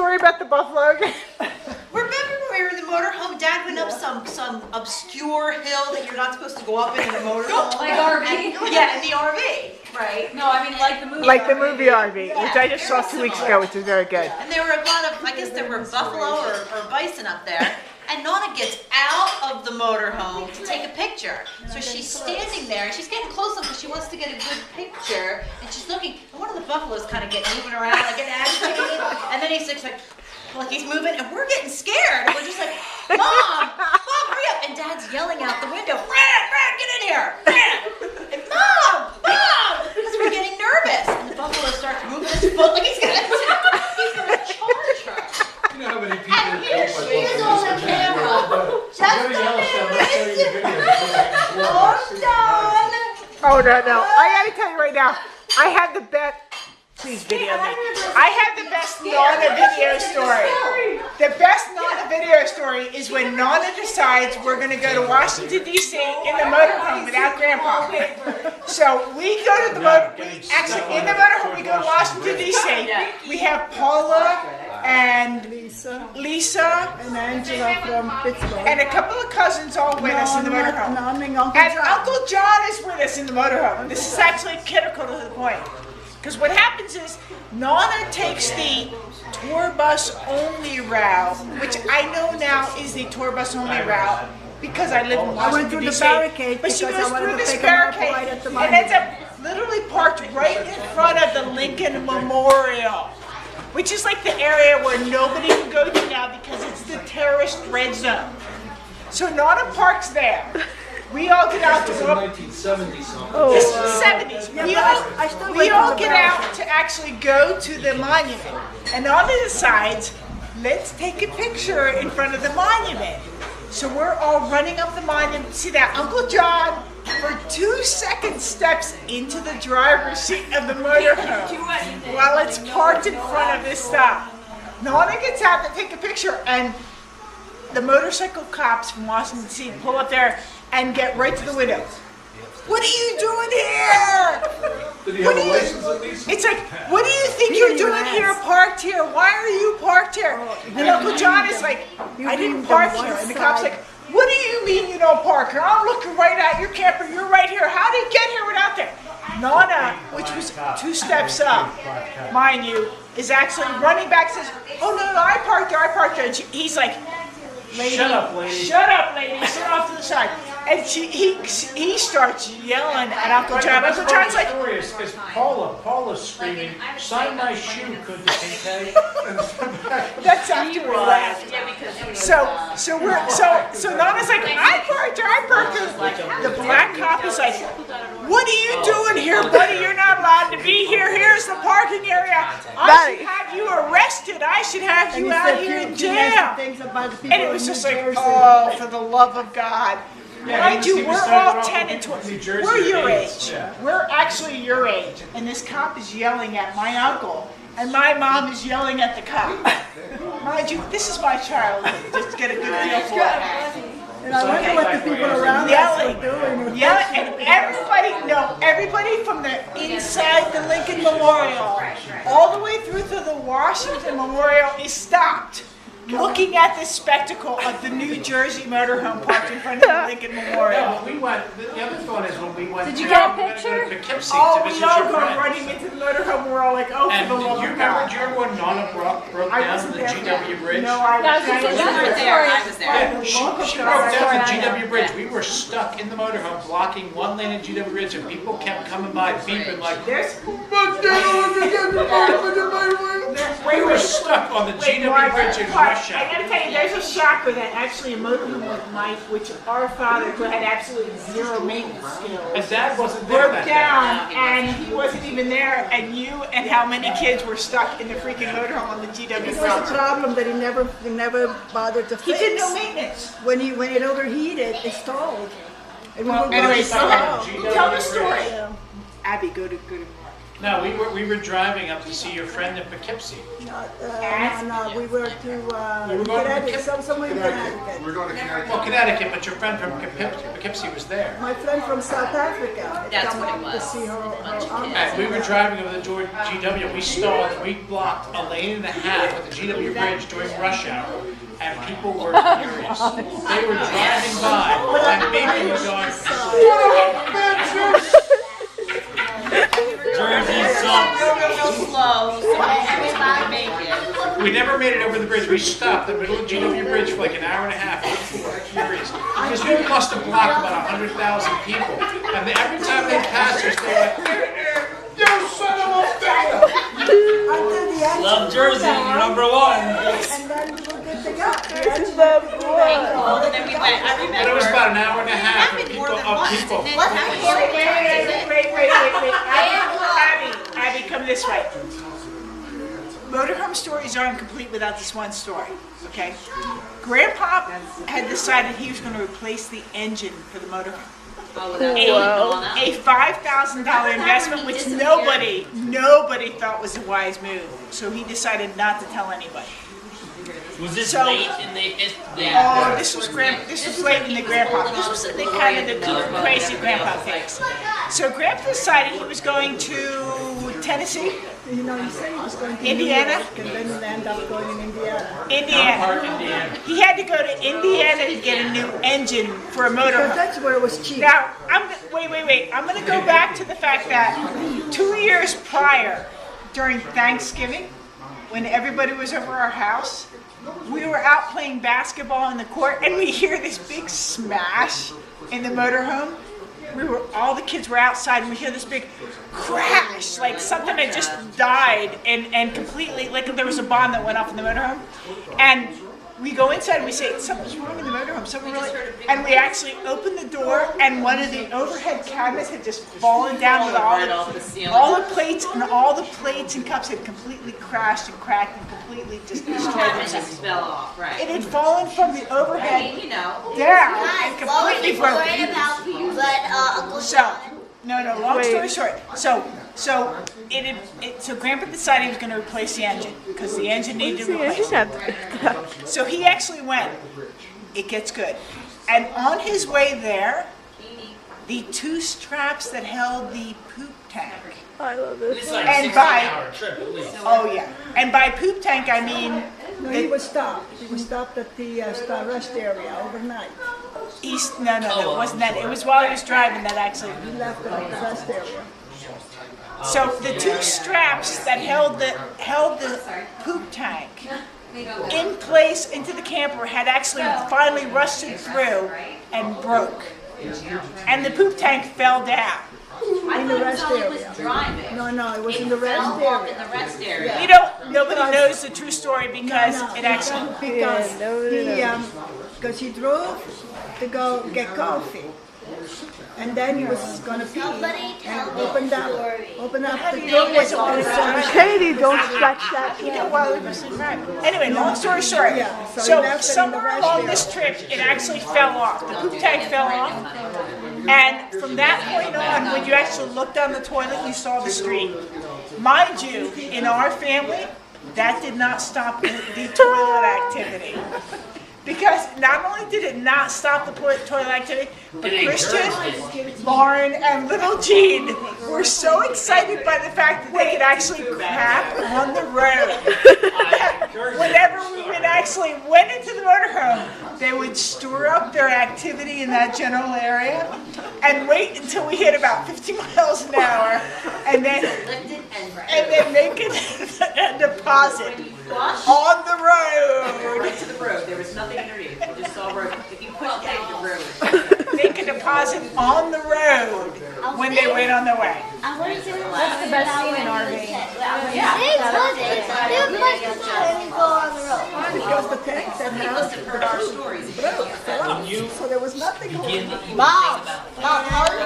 story about the buffalo again? Remember when we were in the motorhome, Dad went up some obscure hill that you're not supposed to go up in a motorhome? Like RV? Yeah, in the RV, right? No, I mean like the movie. Like the movie RV, which I just saw 2 weeks ago, which is very good. And there were a lot of, I guess there were buffalo or bison up there. And Nona gets out of the motorhome to take a picture. So she's standing there, and she's getting close up because she wants to get a good picture. And she's looking, and one of the buffaloes kind of getting moving around, like getting agitated. And then he's like he's moving, and we're getting scared. And we're just like, Mom, hurry up. And Dad's yelling out the window, Brad, get in here. And Mom, because we're getting nervous. And the buffalo starts moving his foot like he's gonna charge her. You know how many people And here she is on the camera. Just a minute. I'm done. Oh, no. I gotta tell you right now, I have the best. Please video me. I have the best Nona video story. The best Nona video story is when Nona decides we're going to go to Washington, D.C. in the motorhome without Grandpa. So we go to the actually in the motorhome we go to Washington, D.C. We have Paula and Lisa and Angela from Pittsburgh. and a couple of cousins all with us in the motorhome. And Uncle John is with us in the motorhome. This is actually critical to the point. Because what happens is, Nona takes the tour bus only route, which I know now is the tour bus only route because I live in Washington, D.C. But she goes through this barricade and ends up literally parked right in front of the Lincoln Memorial, which is like the area where nobody can go to now because it's the terrorist red zone. So Nona parks there. We all get out to This was in 1970 something. This is the 70s. We all get out to actually go to the monument. And Nona decides, let's take a picture in front of the monument. So we're all running up the monument. See that Uncle John, for 2 seconds, steps into the driver's seat of the motorhome while it's parked in front of this stop. Nona gets out to take a picture, and the motorcycle cops from Washington, D.C. pull up there and get right to the window. What are you doing here? Did he have a license at least? It's like, what do you think you're doing here, parked here? Why are you parked here? And Uncle John is like, I didn't park here. And the cop's like, what do you mean you don't park here? I'm looking right at your camper. You're right here. How did you get here without there? Nona, which was 2 steps up, mind you, is actually running back, says, oh, no, I parked there. And he's like, lady, shut up, lady, sit off to the side. And he starts yelling at Uncle John. Uncle John's like, is Paula's screaming, sign my shoe, could the Kincaid? that's after we left. So Nona's like, I parked there. The black cop is like, what are you doing here, buddy? You're not allowed to be here. Here's the parking area. I should have you arrested. I should have you out here in jail. And it was just like, oh, for the love of God. Mind you, we're all 10 and 12. We're your age. We're actually your age. And this cop is yelling at my uncle. And my mom is yelling at the cop. Mind you, this is my child. Just to get a good feel for it. And I wonder what the people around us are doing. And everybody from the inside the Lincoln Memorial, all the way through to the Washington Memorial is stopped, looking at this spectacle of the New Jersey motorhome parked in front of the Lincoln Memorial. No, we went, the other thought is when we went. Did you get a picture? To Poughkeepsie Oh, to we visit all your go friends. running into the motorhome. We're all like, oh, And for the do love you of remember, God. do you remember when Nona broke I down wasn't the there. GW Bridge? No, I That was was just there. another there. I was there. She broke down the GW Bridge. We were stuck in the motorhome blocking one lane of GW Bridge, and people kept coming by beeping like, There's we were stuck on the GW Bridge in rush I hour. gotta tell you, there's a shocker that actually a motorhome with Mike, which our father, who had absolutely zero maintenance And skills, Dad wasn't there broke that down, and he wasn't even there, and you and how many kids were stuck in the freaking motorhome on the GW It was a Bridge? problem that he never bothered to He fix. did no maintenance. When it overheated, it stalled. And we Well, were anyway, going so slow. tell the story. Yeah. Abby, go to Mark. No, we were driving up to see your friend in Poughkeepsie. No, we were to We were going to Connecticut, somewhere in Connecticut. We're going to Connecticut. Well, Connecticut, but your friend from Poughkeepsie was there. My friend from South Africa had That's come what it up to was. see her Bunch of uncle. And we were driving over the GW. We stalled. We blocked a lane and a half at the GW Bridge during rush hour, and people were furious. They were driving by, and people were going, Jersey sucks. Slow, so everybody make it. we never made it over the bridge. We stopped in the middle of GW Bridge for like an hour and a half. People were furious. Because we must have blocked about 100,000 people. And every time they passed us, they went, "You son of a bitch!" Until the end. Love Jersey, number one. And then we were good to go. And then we went, I remember. And it was about an hour and a It half of happened people. more than once, didn't it? Wait, That was wait. Abby, come this way. Motorhome stories aren't complete without this one story, okay? Grandpa had decided he was going to replace the engine for the motorhome. A $5,000 investment, which nobody thought was a wise move. So he decided not to tell anybody. Was this So- late and they missed the Oh, this was late in the grandpa. This was the kind of the crazy grandpa things. So grandpa decided he was going to Tennessee, You know, he said he was going to Indiana? New York, and then he ended up going in Indiana. Indiana. He had to go to Indiana to get a new engine for a Because motorhome. that's where it was cheap. Now, wait. I'm going to go back to the fact that 2 years prior, during Thanksgiving, when everybody was over our house, we were out playing basketball in the court, and we hear this big smash in the motorhome. All the kids were outside, and we hear this big crash, like something had just died, and completely, like there was a bomb that went off in the motorhome. And we go inside and we say, something's wrong in the motorhome, something really, and we actually open the door, and one of the overhead cabinets had just fallen down with all the plates and cups had completely crashed and cracked and completely just destroyed themselves. fell off, right. It had fallen from the overhead You know. down and completely broken. Uncle So, no, long story short, so Grandpa decided he was going to replace the engine, because the engine needed to replace. So he actually went, it gets good. And on his way there, the two straps that held the poop tank, It's like And a by- 16-hour trip at least. oh yeah, and by poop tank I mean, No, he was stopped. He was stopped at the rest area overnight. no, it wasn't that, it was while he was driving that actually. He left at the rest area. So the two straps that held the poop tank in place into the camper had actually finally rusted through and broke. And the poop tank fell down. In the rest area. No, it was in the rest In area. the rest area. Nobody knows the true story because it actually, Because he drove to go get coffee. And then he was gonna pee and opened up the door. Kennedy, don't scratch that. while he was driving. Anyway, long story short, Yeah, so he so left it in the somewhere rest along area. this trip, it actually fell off. The poop tank fell off. And from that point on, when you actually looked down the toilet, you saw the street. Mind you, in our family, that did not stop the toilet activity. Because not only did it not stop the toilet activity, but Christian, Lauren, and little Jean were so excited by the fact that they could actually crap on the road. Whenever we went into the motorhome, they would store up their activity in that general area and wait until we hit about 50 miles an hour and then make a deposit on the road. Right to the road. There was nothing underneath. You just saw road. If you pushed down the road. Make a deposit on the road when they went on their way. What's the best scene in RV? Because the tank that He house must have heard our stories. broke, fell off. So there was nothing. Begin that you Mom, think about Mom, how